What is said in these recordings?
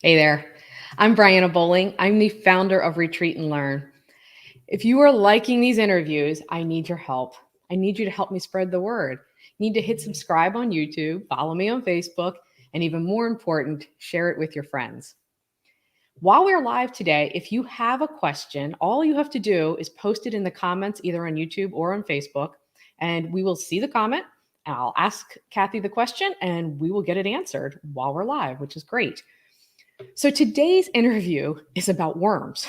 Hey there. I'm Brianna Bowling. I'm the founder of Retreat and Learn. If you are liking these interviews, I need your help. I need you to help me spread the word. You need to hit subscribe on YouTube, follow me on Facebook, and even more important, share it with your friends. While we're live today, if you have a question, all you have to do is post it in the comments either on YouTube or on Facebook, and we will see the comment, and I'll ask Cathy the question, and we will get it answered while we're live, which is great. So today's interview is about worms.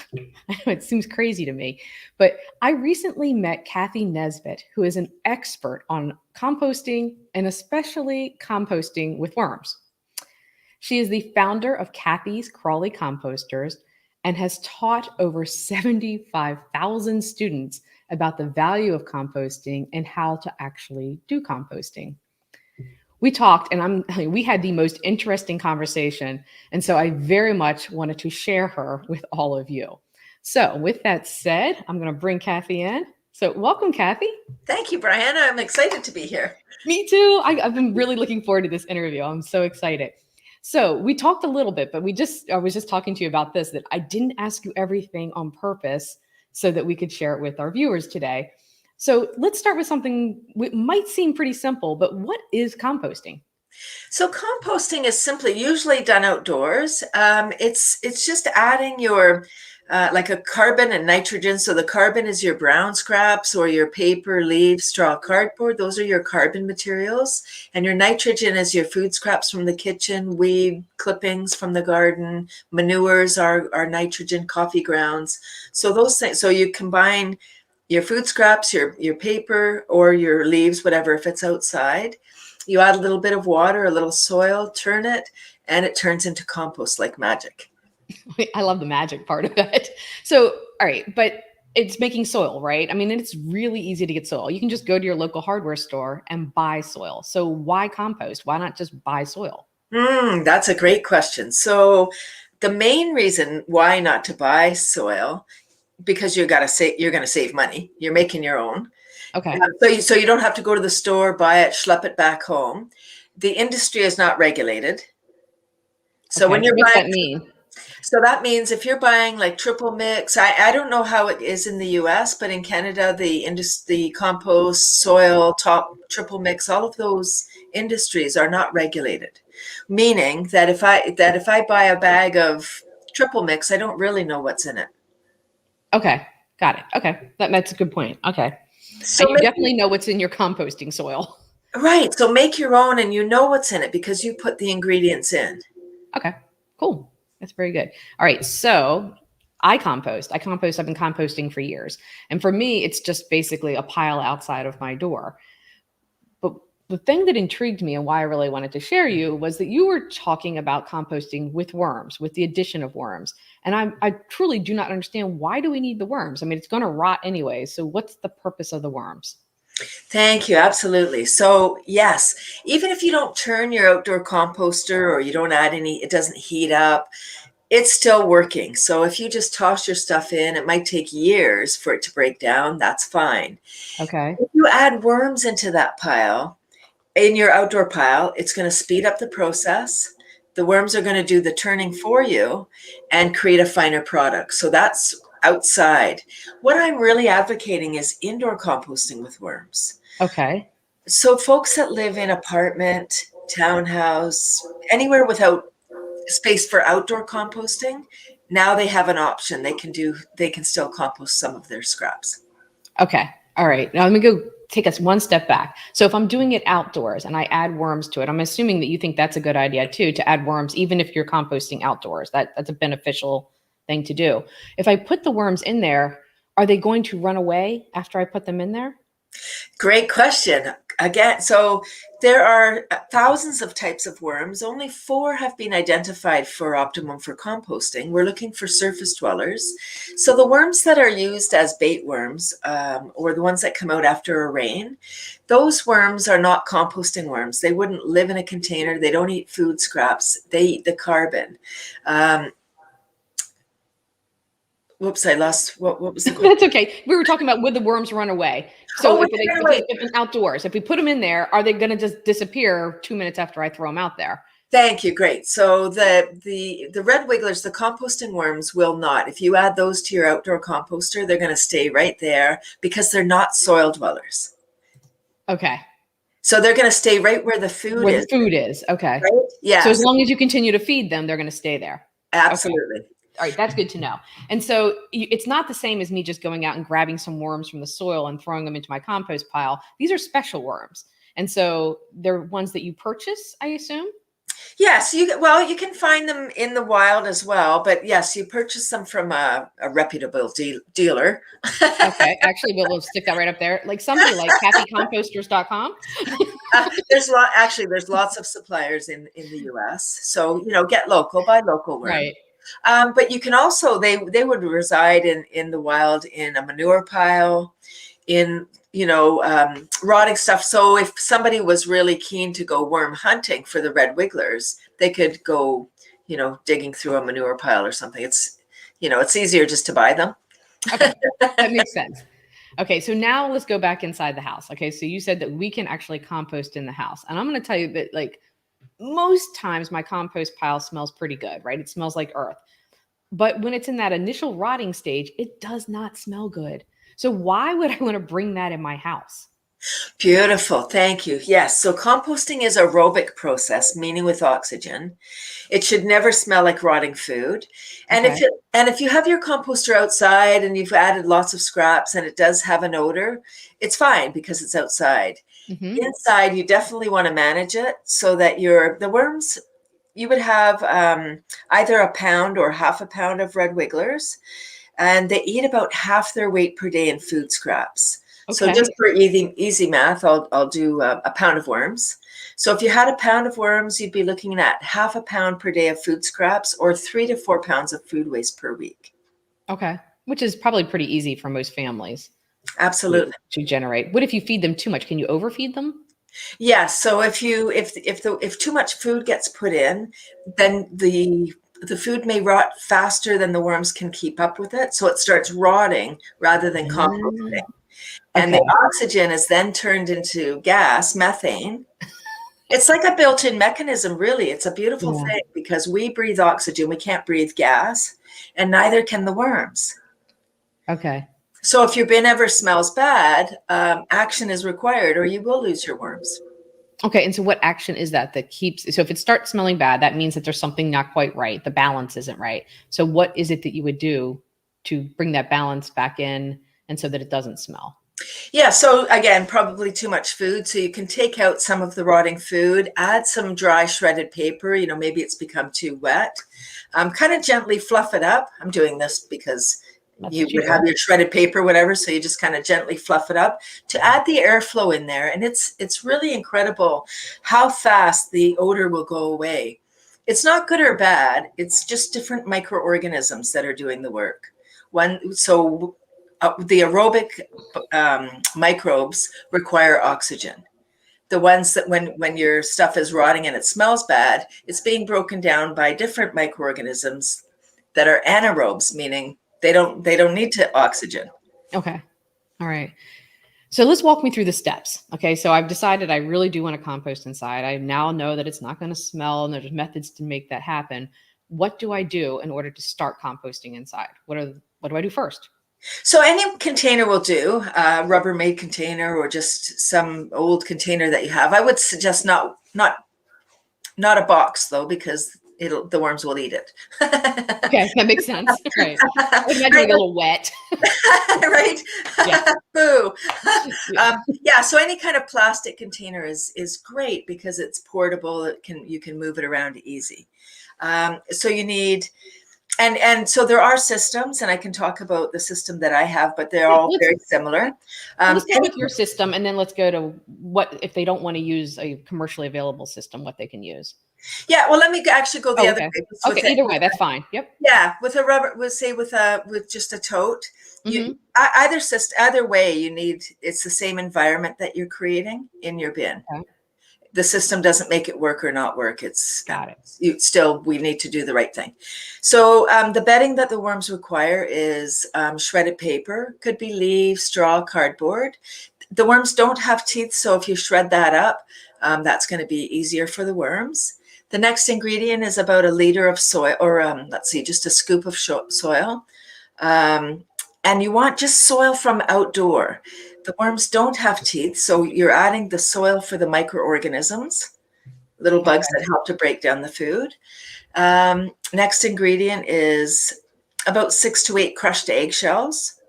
It seems crazy to me, but I recently met Cathy Nesbitt, who is an expert on composting and especially composting with worms. She is the founder of Cathy's Crawly Composters and has taught over 75,000 students about the value of composting and how to actually do composting. We talked and we had the most interesting conversation. And so I very much wanted to share her with all of you. So with that said, I'm going to bring Cathy in. So welcome, Cathy. Thank you, Brianna. I'm excited to be here. Me too. I've been really looking forward to this interview. I'm so excited. So we talked a little bit, but I was just talking to you about this, that I didn't ask you everything on purpose so that we could share it with our viewers today. So let's start with something that might seem pretty simple, but what is composting? So composting is simply usually done outdoors. It's just adding your like a carbon and nitrogen. So the carbon is your brown scraps or your paper, leaves, straw, cardboard. Those are your carbon materials. And your nitrogen is your food scraps from the kitchen, weed clippings from the garden, manures are nitrogen, coffee grounds. So those things, so you combine your food scraps, your paper or your leaves, whatever, if it's outside. You add a little bit of water, a little soil, turn it, and it turns into compost like magic. I love the magic part of it. So, all right, but it's making soil, right? I mean, it's really easy to get soil. You can just go to your local hardware store and buy soil. So why compost? Why not just buy soil? That's a great question. So the main reason why not to buy soil, because you're going to save money. You're making your own. Okay. So you don't have to go to the store, buy it, schlep it back home. The industry is not regulated. So okay. when you're What's buying, that mean? so that means if you're buying like triple mix, I don't know how it is in the US, but in Canada, the compost, soil, top triple mix, all of those industries are not regulated. Meaning that if I buy a bag of triple mix, I don't really know what's in it. Okay. Got it. Okay. That's a good point. Okay. So you definitely know what's in your composting soil. Right. So make your own and you know what's in it because you put the ingredients in. Okay, cool. That's very good. All right. So I compost. I've been composting for years. And for me, it's just basically a pile outside of my door. But the thing that intrigued me and why I really wanted to share you was that you were talking about composting with worms, with the addition of worms. And I truly do not understand, why do we need the worms? I mean, it's going to rot anyway. So what's the purpose of the worms? Thank you. Absolutely. So yes, even if you don't turn your outdoor composter or you don't add any, it doesn't heat up, it's still working. So if you just toss your stuff in, it might take years for it to break down. That's fine. Okay. If you add worms into that pile, in your outdoor pile, it's going to speed up the process. The worms are going to do the turning for you and create a finer product. So that's outside. What I'm really advocating is indoor composting with worms. Okay. So folks that live in apartment, townhouse, anywhere without space for outdoor composting, now they have an option. They can still compost some of their scraps. Okay. All right. Now let me go take us one step back. So if I'm doing it outdoors and I add worms to it, I'm assuming that you think that's a good idea too, to add worms, even if you're composting outdoors. That's a beneficial thing to do. If I put the worms in there, are they going to run away after I put them in there? Great question. Again, so there are thousands of types of worms. Only 4 have been identified for optimum for composting. We're looking for surface dwellers. So the worms that are used as bait worms, or the ones that come out after a rain, those worms are not composting worms. They wouldn't live in a container. They don't eat food scraps. They eat the carbon. Whoops, I lost, what was the question? That's okay. We were talking about, would the worms run away? So if it's outdoors, if we put them in there, are they going to just disappear 2 minutes after I throw them out there? Thank you. Great. So the red wigglers, the composting worms will not. If you add those to your outdoor composter, they're going to stay right there because they're not soil dwellers. Okay. So they're going to stay right where the food Where the is, food is. Okay. right? So as Yes, long as you continue to feed them, they're going to stay there. Okay. absolutely. All right. That's good to know. And so it's not the same as me just going out and grabbing some worms from the soil and throwing them into my compost pile. These are special worms. And so they're ones that you purchase, I assume? Yes, you can find them in the wild as well, but yes, you purchase them from a reputable dealer. Okay. Actually, we'll stick that right up there. Like somebody like CathyComposters.com. There's lots of suppliers in the US. So, get local, buy local worm. Right. But you can also, they would reside in the wild in a manure pile, in, rotting stuff. So if somebody was really keen to go worm hunting for the red wigglers, they could go, digging through a manure pile or something. It's easier just to buy them. Okay. That makes sense. Okay, so now let's go back inside the house. Okay, so you said that we can actually compost in the house. And I'm going to tell you that, like, most times my compost pile smells pretty good, right? It smells like earth. But when it's in that initial rotting stage, it does not smell good. So why would I want to bring that in my house? Beautiful. Thank you. Yes. So composting is aerobic process, meaning with oxygen. It should never smell like rotting food. And Okay. if you have your composter outside and you've added lots of scraps and it does have an odor, it's fine because it's outside. Hmm. Inside, you definitely want to manage it so that the worms, you would have either a pound or half a pound of red wigglers, and they eat about half their weight per day in food scraps. So Okay. just for easy math, I'll do a pound of worms. So if you had a pound of worms, you'd be looking at half a pound per day of food scraps or 3 to 4 pounds of food waste per week. Okay. Which is probably pretty easy for most families Absolutely. to generate. What if you feed them too much? Can you overfeed them? Yes. So if too much food gets put in, then the food may rot faster than the worms can keep up with it. So it starts rotting rather than composting. And Okay. the oxygen is then turned into gas, methane. It's like a built-in mechanism, really. It's a beautiful Yeah. thing because we breathe oxygen, we can't breathe gas, and neither can the worms. Okay. So if your bin ever smells bad, action is required or you will lose your worms. Okay. And so what action is that keeps, so if it starts smelling bad, that means that there's something not quite right. The balance isn't right. So what is it that you would do to bring that balance back in and so that it doesn't smell? Yeah, so again, probably too much food. So you can take out some of the rotting food, add some dry shredded paper, maybe it's become too wet. Kind of gently fluff it up. I'm doing this because That's you what you would have do. your shredded paper, whatever. So you just kind of gently fluff it up to add the airflow in there. And it's really incredible how fast the odor will go away. It's not good or bad. It's just different microorganisms that are doing the work. The aerobic microbes require oxygen. The ones that when your stuff is rotting and it smells bad, it's being broken down by different microorganisms that are anaerobes, meaning they don't need to oxygen. Okay. All right. So let's walk me through the steps. Okay. So I've decided I really do want to compost inside. I now know that it's not going to smell and there's methods to make that happen. What do I do in order to start composting inside? What do I do first? So any container will do, Rubbermaid container or just some old container that you have. I would suggest not a box though, because the worms will eat it. Okay. That makes sense. Right. I would imagine Right? like a little wet. Right? Yeah. Boo. Yeah. Yeah. So any kind of plastic container is great because it's portable. You can move it around easy. So you need, and so there are systems, and I can talk about the system that I have, but they're Yeah, all very similar. let's start Any with your system and then let's go to what if they don't want to use a commercially available system, what they can use. Yeah, well, let me actually go the Oh, other okay. way. Okay. Either way, that's fine. Yep. Yeah, with a rubber, with just a tote. Hmm. Either way, it's the same environment that you're creating in your bin. Okay. The system doesn't make it work or not work. Got it. We need to do the right thing. So the bedding that the worms require is shredded paper, could be leaves, straw, cardboard. The worms don't have teeth, so if you shred that up, that's going to be easier for the worms. The next ingredient is about a liter of soil, or let's see, just a scoop of soil. And you want just soil from outdoor. The worms don't have teeth, so you're adding the soil for the microorganisms, little bugs that help to break down the food. Next ingredient is about 6 to 8 crushed eggshells.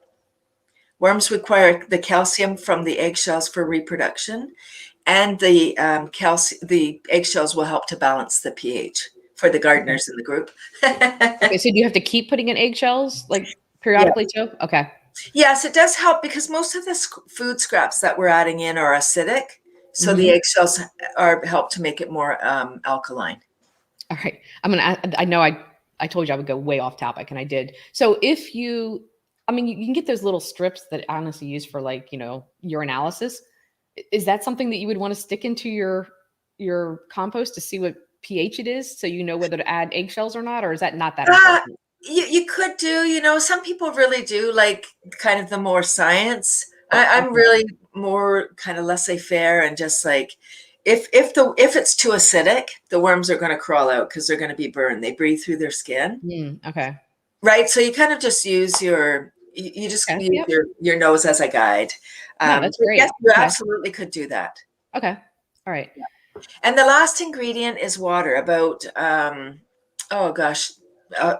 Worms require the calcium from the eggshells for reproduction, and the eggshells will help to balance the pH for the gardeners in the group. Okay, so do you have to keep putting in eggshells like periodically too? Okay. Yes, it does help because most of the food scraps that we're adding in are acidic. So the eggshells help to make it more alkaline. All right. I know I told you I would go way off topic, and I did. So if you can get those little strips that I honestly use for like, urinalysis. Is that something that you would want to stick into your compost to see what pH it is, so you know whether to add eggshells or not, or is that not that important? You could do, some people really do like kind of the more science. I'm really more kind of laissez-faire and just like, if it's too acidic, the worms are going to crawl out because they're going to be burned. They breathe through their skin. Okay. Right. So you kind of just use your nose as a guide. No, that's great. Yes, you absolutely could do that. Okay. All right. And the last ingredient is water. About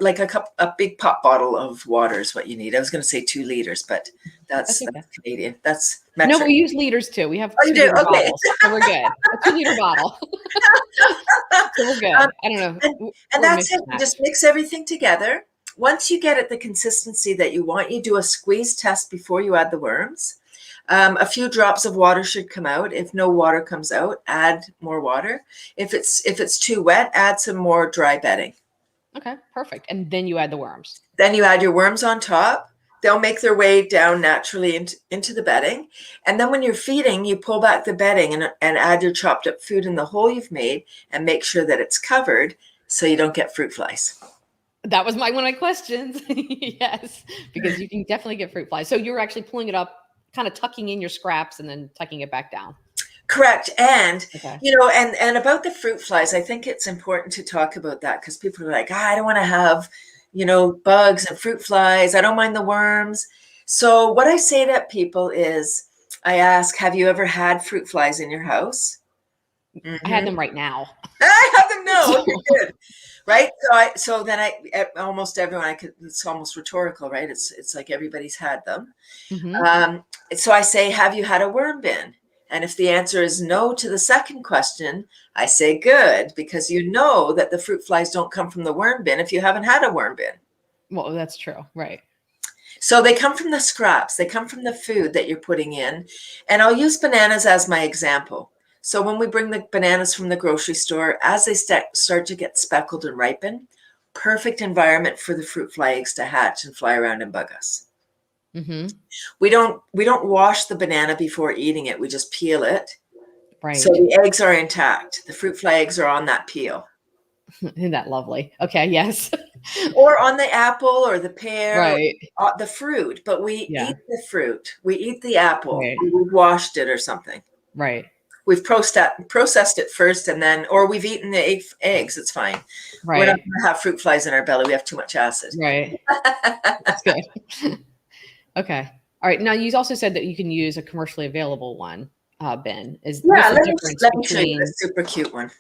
like a big pop bottle of water is what you need. I was going to say 2 liters, but that's Canadian. That's metric. No, we use liters too. We have 2 liter bottles, so we're good. A 2-liter bottle. So we're good. I don't know. And that's it. You just mix everything together. Once you get it the consistency that you want, you do a squeeze test before you add the worms. A few drops of water should come out. If no water comes out, add more water. If it's too wet, add some more dry bedding. Okay, perfect. And then you add the worms. Then you add your worms on top. They'll make their way down naturally into the bedding. And then when you're feeding, you pull back the bedding and add your chopped up food in the hole you've made and make sure that it's covered so you don't get fruit flies. That was one of my questions. Yes, because you can definitely get fruit flies. So you're actually pulling it up, kind of tucking in your scraps and then tucking it back down. Correct. And, and about the fruit flies, I think it's important to talk about that because people are like, I don't want to have, bugs and fruit flies. I don't mind the worms. So what I say to people is I ask, have you ever had fruit flies in your house? I had them right now. I have them now. You're good. Right. So then almost everyone, it's almost rhetorical, right? It's like everybody's had them. So I say, have you had a worm bin? And if the answer is no to the second question, I say good, because you know that the fruit flies don't come from the worm bin if you haven't had a worm bin. Well, that's true. Right. So they come from the scraps. They come from the food that you're putting in. And I'll use bananas as my example. So when we bring the bananas from the grocery store, as they start to get speckled and ripen, perfect environment for the fruit fly eggs to hatch and fly around and bug us. We don't wash the banana before eating it. We just peel it. Right. So the eggs are intact. The fruit fly eggs are on that peel. Isn't that lovely? Okay. Yes. Or on the apple or the pear, right? The fruit. But we eat the fruit. We eat the apple. Right. We've washed it or something. Right. We've processed it first, and then, or we've eaten the eggs. It's fine. Right. We're not going to have fruit flies in our belly. We have too much acid. Right. That's good. Okay. All right. Now, you also said that you can use a commercially available one, bin. Let me show you a super cute one.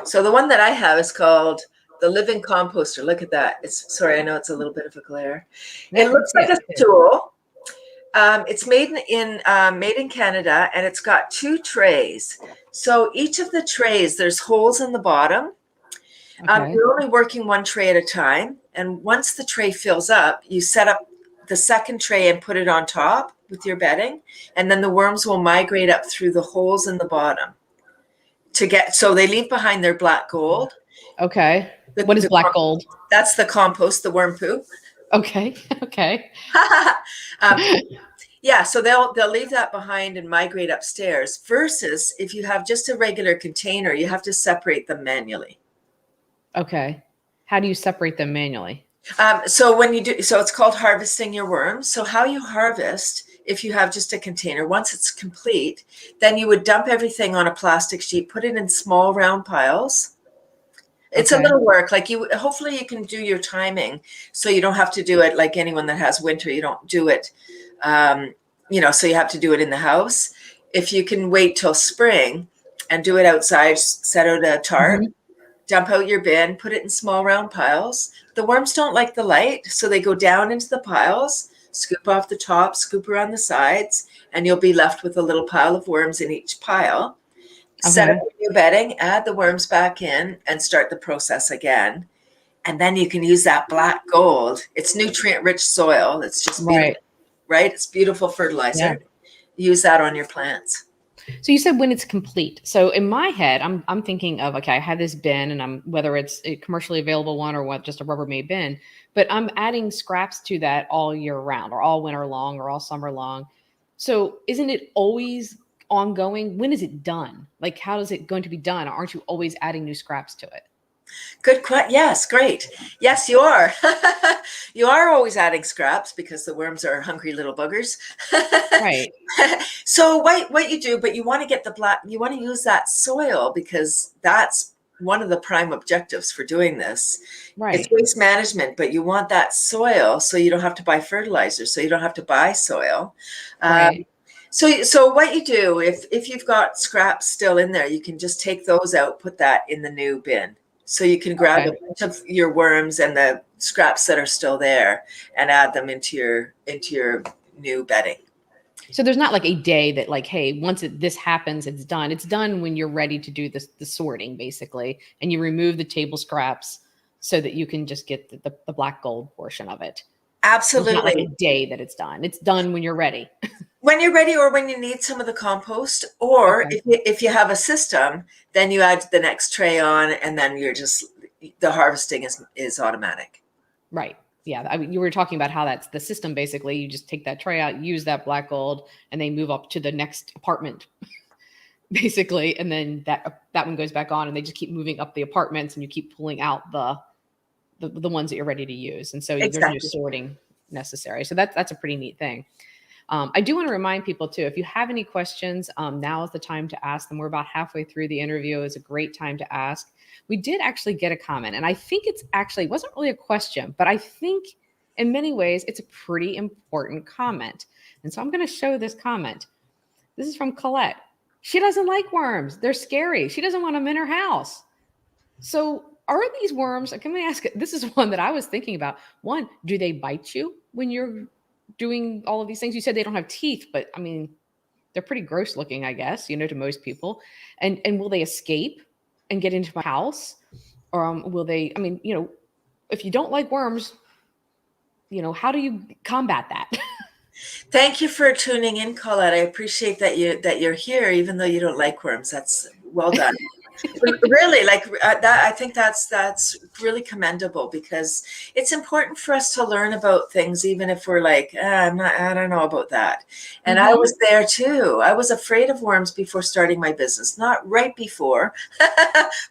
So the one that I have is called the Living Composter. Look at that. Sorry, I know it's a little bit of a glare. It looks like a stool. It's made in Canada, and it's got 2 trays. So each of the trays, there's holes in the bottom. You're only working 1 tray at a time. And once the tray fills up, you set up the second tray and put it on top with your bedding. And then the worms will migrate up through the holes in the bottom so they leave behind their black gold. Okay. What is black gold? That's the compost, the worm poop. Okay. Okay. So they'll leave that behind and migrate upstairs, versus if you have just a regular container, you have to separate them manually. Okay. How do you separate them manually? So it's called harvesting your worms. So how you harvest, if you have just a container, once it's complete, then you would dump everything on a plastic sheet, put it in small round piles. It's a Okay. little work. Like hopefully you can do your timing so you don't have to do it like anyone that has winter. You don't do it, so you have to do it in the house. If you can wait till spring and do it outside, set out a tarp, Mhm. dump out your bin, put it in small round piles. The worms don't like the light, so they go down into the piles, scoop off the top, scoop around the sides, and you'll be left with a little pile of worms in each pile. Set up Okay. your bedding, add the worms back in, and start the process again. And then you can use that black gold. It's nutrient-rich soil. It's just beautiful, Right. right? It's beautiful Yeah. fertilizer. Use that on your plants. So you said when it's complete. So in my head, I'm thinking of, okay, I have this bin, and I'm, whether it's a commercially available one or what, just a Rubbermaid bin, but I'm adding scraps to that all year round, or all winter long, or all summer long. So isn't it always ongoing? When is it done? Like, how is it going to be done? Aren't you always adding new scraps to it? Good question. Yes, great. Yes, you are. You are always adding scraps because the worms are hungry little buggers. Right. So what you do, but you want to get the black, you want to use that soil because that's one of the prime objectives for doing this. It's Right. waste management, but you want that soil so you don't have to buy fertilizer, so you don't have to buy soil. Right. So what you do, if you've got scraps still in there, you can just take those out, put that in the new bin. So you can grab a Okay. bunch of your worms and the scraps that are still there and add them into your new bedding. So there's not like a day that, like, hey, once this happens, it's done. It's done when you're ready to do this, the sorting basically, and you remove the table scraps so that you can just get the black gold portion of it. There's not like a Absolutely. day that it's done. It's done when you're ready. When you're ready or when you need some of the compost, or Okay. if you have a system, then you add the next tray on and then you're just, the harvesting is automatic. Right. Yeah. I mean, you were talking about how that's the system basically. You just take that tray out, use that black gold, and they move up to the next apartment basically. And then that one goes back on, and they just keep moving up the apartments, and you keep pulling out the ones that you're ready to use. And so there's no Exactly. sorting necessary. So that's a pretty neat thing. I do want to remind people too, if you have any questions, now is the time to ask them. We're about halfway through the interview. It's a great time to ask. We did actually get a comment, and I think it wasn't really a question, but I think in many ways it's a pretty important comment. And so I'm going to show this comment. This is from Colette. She doesn't like worms. They're scary. She doesn't want them in her house. So are these worms, can we ask, this is one that I was thinking about. One, do they bite you when you're doing all of these things? You said they don't have teeth, but I mean, they're pretty gross looking, I guess, to most people. And will they escape and get into my house? Or will they, I mean, if you don't like worms, how do you combat that? Thank you for tuning in, Colette. I appreciate that you're here, even though you don't like worms. That's well done. Really, like that. I think that's really commendable because it's important for us to learn about things, even if we're like, I don't know about that. And I Hmm. was there too. I was afraid of worms before starting my business, not right before.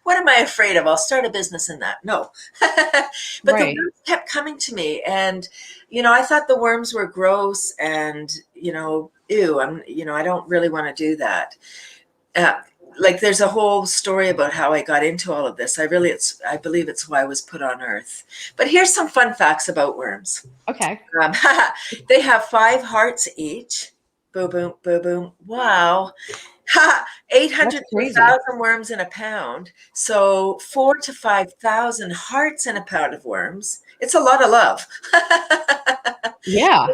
What am I afraid of? I'll start a business in that. No, but the Right. worms kept coming to me, and I thought the worms were gross, and ew. I don't really want to do that. Uh, like there's a whole story about how I got into all of this. I believe it's why I was put on earth. But here's some fun facts about worms. Okay. Um, they have 5 hearts each. Boom, boom, boom, boom. Wow. Ha! 800 That's to crazy. 1,000 worms in a pound. So 4 to 5,000 hearts in a pound of worms. It's a lot of love. Yeah.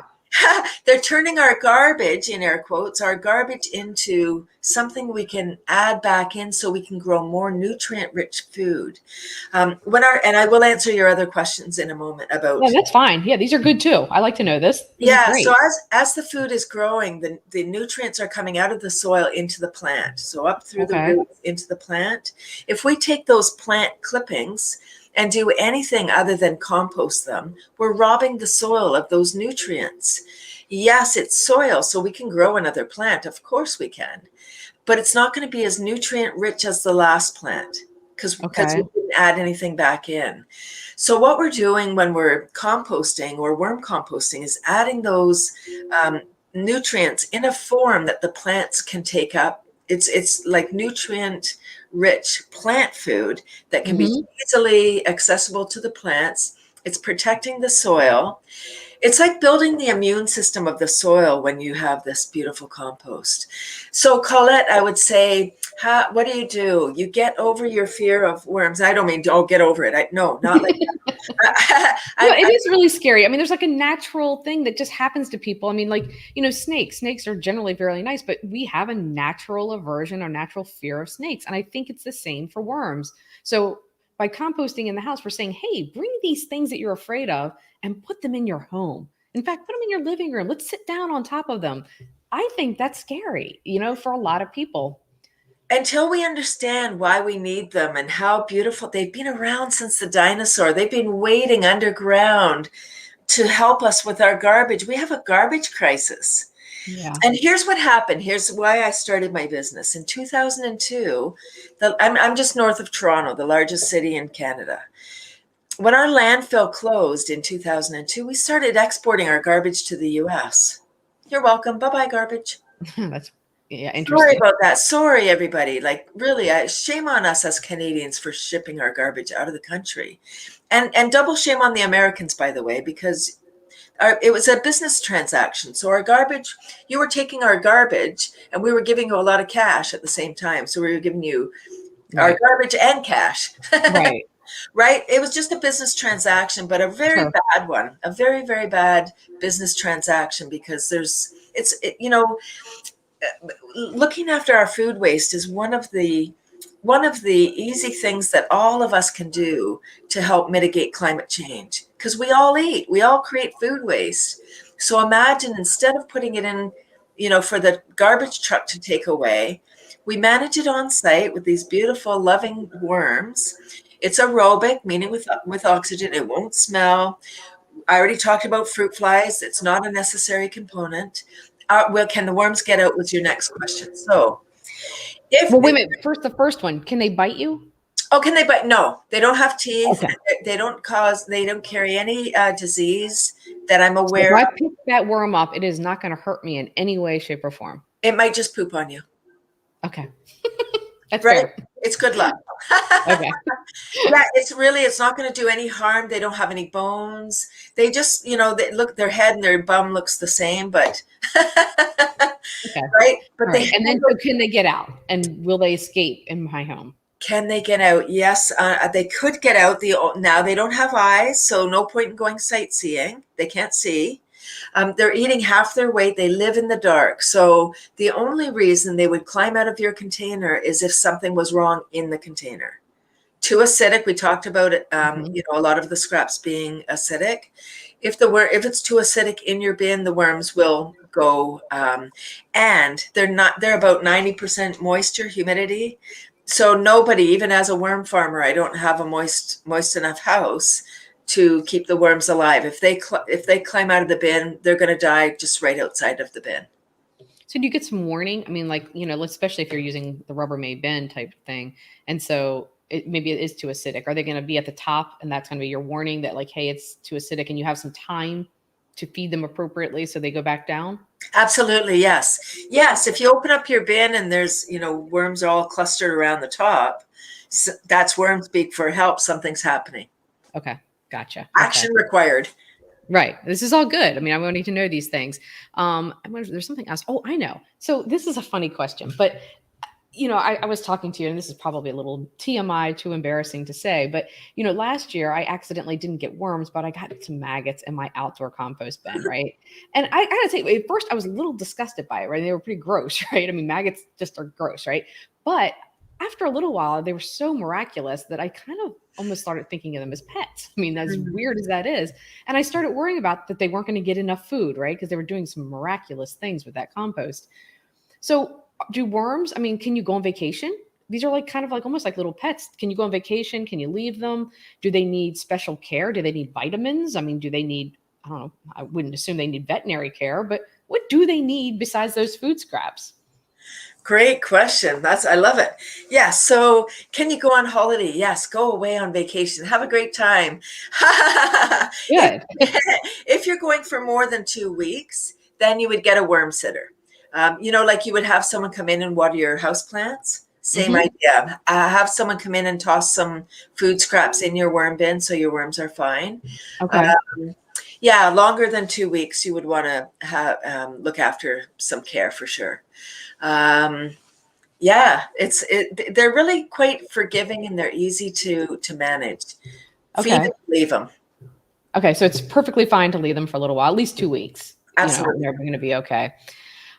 They're turning our garbage, in air quotes, our garbage into something we can add back in so we can grow more nutrient rich food. And I will answer your other questions in a moment Yeah, about, that's fine. Yeah, these are good too. I like to know this. This is yeah. So great. as the food is growing, the nutrients are coming out of the soil into the plant. So up through the Okay. roots into the plant. If we take those plant clippings and do anything other than compost them, we're robbing the soil of those nutrients. Yes, it's soil, so we can grow another plant. Of course we can. But it's not going to be as nutrient rich as the last plant because we Okay. didn't add anything back in. So what we're doing when we're composting or worm composting is adding those nutrients in a form that the plants can take up it's like nutrient rich plant food that can be Hmm. easily accessible to the plants. It's protecting the soil. It's like building the immune system of the soil when you have this beautiful compost. So, Colette, I would say, what do? You get over your fear of worms. I don't mean, oh, get over it. No, not like that. No, it is really scary. I mean, there's like a natural thing that just happens to people. I mean, like, snakes. Snakes are generally fairly nice, but we have a natural aversion or natural fear of snakes. And I think it's the same for worms. So by composting in the house, we're saying, hey, bring these things that you're afraid of and put them in your home. In fact, put them in your living room. Let's sit down on top of them. I think that's scary, for a lot of people. Until we understand why we need them and how beautiful they've been around since the dinosaur, they've been waiting underground to help us with our garbage. We have a garbage crisis. Yeah. And here's what happened. Here's why I started my business. In 2002, I'm just north of Toronto, the largest city in Canada. When our landfill closed in 2002, we started exporting our garbage to the US. You're welcome. Bye-bye, garbage. That's Sorry interesting. about that. Sorry, everybody. Like, really, shame on us as Canadians for shipping our garbage out of the country. And double shame on the Americans, by the way, because it was a business transaction. So our garbage, you were taking our garbage and we were giving you a lot of cash at the same time. So we were giving you our Right. garbage and cash. Right. Right? It was just a business transaction, but a very Sure. bad one, a very, very bad business transaction because looking after our food waste is one of the easy things that all of us can do to help mitigate climate change, because we all eat, we all create food waste. So imagine, instead of putting it in, for the garbage truck to take away, we manage it on site with these beautiful loving worms. It's aerobic, meaning with oxygen. It won't smell. I already talked about fruit flies. It's not a necessary component. Well, can the worms get out was your next question. So if, Well, wait a minute. First, the first one. Can they bite you? oh, can they bite? No, they don't have teeth. Okay. They don't carry any disease that I'm So if aware I of. pick that worm up, it is not going to hurt me in any way, shape, or form. It might just poop on you, Okay. That's right? fair. It's good luck. Okay. Yeah, it's not going to do any harm. They don't have any bones. They just, their head and their bum looks the same, but Okay. right. But All they right. And then, so can they get out? And will they escape in my home? can they get out? Yes, they could get out. Now they don't have eyes, so no point in going sightseeing. They can't see. They're eating half their weight. They live in the dark. So the only reason they would climb out of your container is if something was wrong in the container. Too acidic. We talked about it. Mhm. A lot of the scraps being acidic. If it's too acidic in your bin, the worms will go. And they're about 90% moisture, humidity. So nobody, even as a worm farmer, I don't have a moist enough house to keep the worms alive. If they climb out of the bin, they're going to die just right outside of the bin. So do you get some warning? I mean, like, especially if you're using the Rubbermaid bin type thing. And so maybe it is too acidic. Are they going to be at the top and that's going to be your warning that like, hey, it's too acidic and you have some time to feed them appropriately so they go back down? Absolutely, yes. Yes, if you open up your bin and there's, worms all clustered around the top, that's worms speak for help. Something's happening. Okay. Gotcha. Okay. Action required. Right. This is all good. I mean, I need to know these things. I wonder if there's something else. Oh, I know. So this is a funny question, but I was talking to you, and this is probably a little TMI, too embarrassing to say, but last year I accidentally didn't get worms, but I got some maggots in my outdoor compost bin, right? And I gotta say, at first I was a little disgusted by it, right? They were pretty gross, right? I mean, maggots just are gross, right? But after a little while, they were so miraculous that I kind of almost started thinking of them as pets. I mean, as weird as that is. And I started worrying about that they weren't going to get enough food, right? Because they were doing some miraculous things with that compost. So, do worms, I mean, can you go on vacation? These are like kind of like almost like little pets. Can you go on vacation? Can you leave them? Do they need special care? Do they need vitamins? I mean, do they need, I don't know, I wouldn't assume they need veterinary care, but what do they need besides those food scraps? Great question. I love it. Yeah. So can you go on holiday? Yes. Go away on vacation. Have a great time. if, Good. if you're going for more than 2 weeks, then you would get a worm sitter. Like you would have someone come in and water your house plants. Same Hmm. idea. Have someone come in and toss some food scraps in your worm bin so your worms are fine. Okay. Um, yeah, longer than 2 weeks, you would want to have look after some care for sure. Um, yeah, they're really quite forgiving and they're easy to manage. Feed Okay. them, leave them. Okay. So it's perfectly fine to leave them for a little while, at least 2 weeks. And Absolutely. they're going to be okay.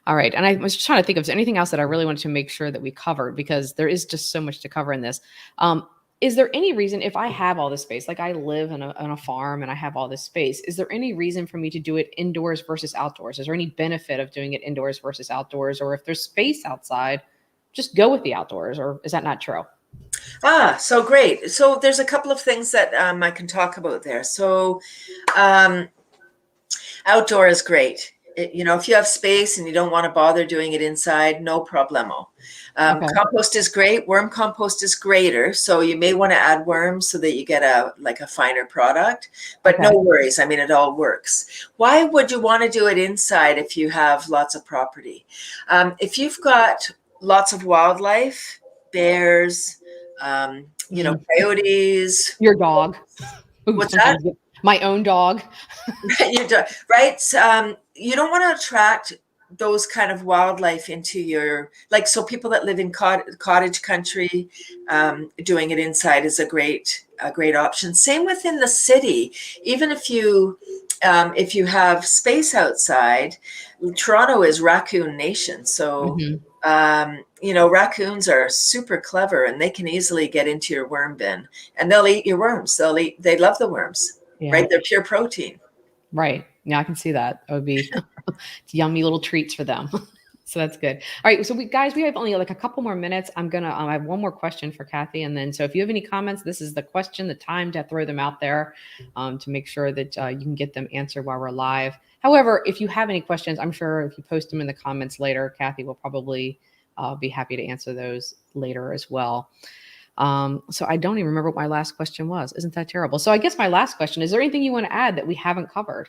All right. And I was just trying to think of anything else that I really wanted to make sure that we covered because there is just so much to cover in this. Um, is there any reason if I have all this space, like I live on a farm and I have all this space, is there any reason for me to do it indoors versus outdoors? Is there any benefit of doing it indoors versus outdoors? Or if there's space outside, just go with the outdoors? Or is that not true? So great. So there's a couple of things that I can talk about there. So um, outdoor is great. If you have space and you don't want to bother doing it inside, no problemo. Okay. Compost is great. Worm compost is greater. So you may want to add worms so that you get a finer product, but no Okay. worries. I mean, it all works. Why would you want to do it inside if you have lots of property? If you've got lots of wildlife, bears, Mm. coyotes. Your dog, who What's that? sometimes my own dog. You do, right? You don't want to attract those kind of wildlife into your so people that live in cottage country, doing it inside is a great option. Same within the city. Even if you have space outside, Toronto is raccoon nation, so Hmm. raccoons are super clever and they can easily get into your worm bin and they'll eat your worms. They love the worms, Yeah. right? They're pure protein. Right. Yeah, I can see that. That would be yummy little treats for them. So that's good. All right. So we have only like a couple more minutes. I have one more question for Cathy. And then, so if you have any comments, this is the question, the time to throw them out there to make sure that you can get them answered while we're live. However, if you have any questions, I'm sure if you post them in the comments later, Cathy will probably be happy to answer those later as well. So I don't even remember what my last question was. Isn't that terrible? So I guess my last question, is there anything you want to add that we haven't covered?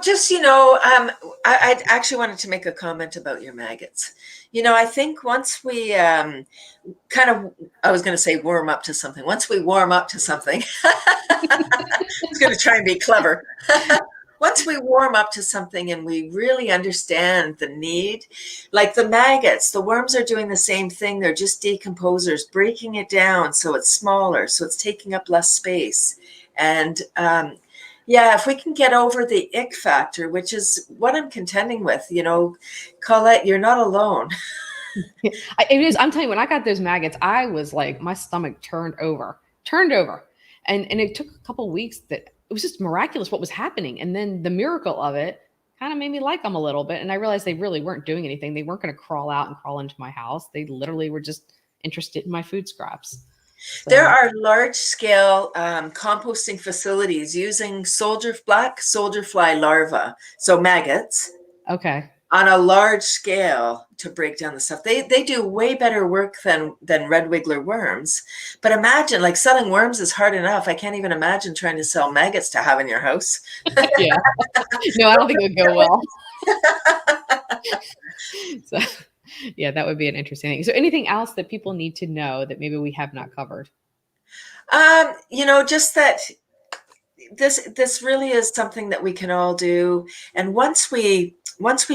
Just, I actually wanted to make a comment about your maggots. I think once we kind of, I was going to say warm up to something. Once we warm up to something, I was going to try and be clever. Once we warm up to something and we really understand the need, like the maggots, the worms are doing the same thing. They're just decomposers, breaking it down so it's smaller, so it's taking up less space. And yeah, if we can get over the ick factor, which is what I'm contending with, Colette, you're not alone. It is. I'm telling you, when I got those maggots, I was like, my stomach turned over, and it took a couple weeks. That it was just miraculous what was happening, and then the miracle of it kind of made me like them a little bit. And I realized they really weren't doing anything. They weren't going to crawl out and crawl into my house. They literally were just interested in my food scraps. There So are large scale composting facilities using black soldier fly larvae, so maggots, okay. on a large scale to break down the stuff. They do way better work than red wiggler worms. But imagine, like, selling worms is hard enough. I can't even imagine trying to sell maggots to have in your house. Yeah. No, I don't think it would go well. So yeah, that would be an interesting thing. So anything else that people need to know that maybe we have not covered? Just that this really is something that we can all do. And once we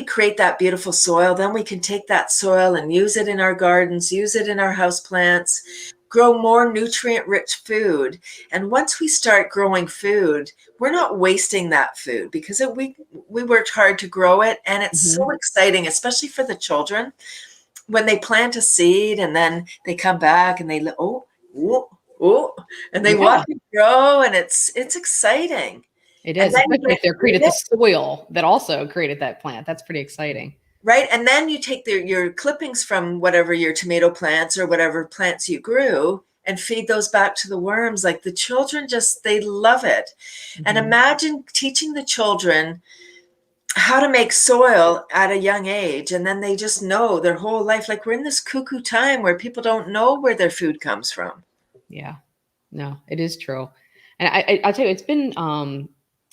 create that beautiful soil, then we can take that soil and use it in our gardens, use it in our house plants, grow more nutrient rich food. And once we start growing food, we're not wasting that food because we worked hard to grow it. And it's so Mhm. exciting, especially for the children, when they plant a seed and then they come back and oh, oh, and they watch Yeah, it grow, and it's exciting. it And is, then you especially if get they're rid of created the it, soil that also created that plant. That's pretty exciting. right? And then you take your clippings from whatever your tomato plants or whatever plants you grew and feed those back to the worms. Like the children they love it. And Mhm. imagine teaching the children how to make soil at a young age, and then they just know their whole life. Like we're in this cuckoo time where people don't know where their food comes from. Yeah, no, it is true. And I'll tell you, it's been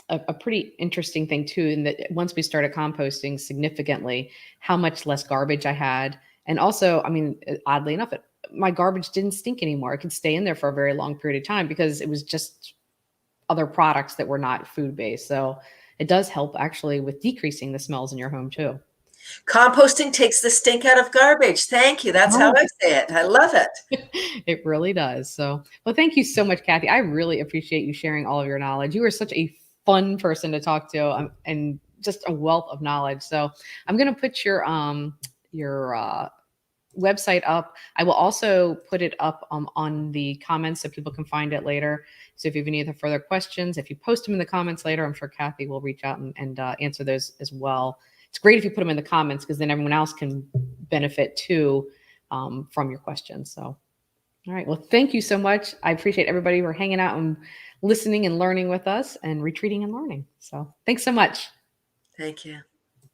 a pretty interesting thing too, in that once we started composting significantly, how much less garbage I had. And also, I mean, oddly enough, my garbage didn't stink anymore. It could stay in there for a very long period of time because it was just other products that were not food based. So it does help actually with decreasing the smells in your home too. Composting takes the stink out of garbage. Thank you. That's how Oh, I say it. I love it. it really does. So, well, thank you so much, Cathy. I really appreciate you sharing all of your knowledge. You are such a fun person to talk to, and just a wealth of knowledge. So, I'm going to put your website up. I will also put it up on the comments so people can find it later. So if you have any other further questions, if you post them in the comments later, I'm sure Cathy will reach out and answer those as well. It's great if you put them in the comments because then everyone else can benefit too from your questions. So, all right. Well, thank you so much. I appreciate everybody for hanging out and listening and learning with us and retreating and learning. So thanks so much. Thank you.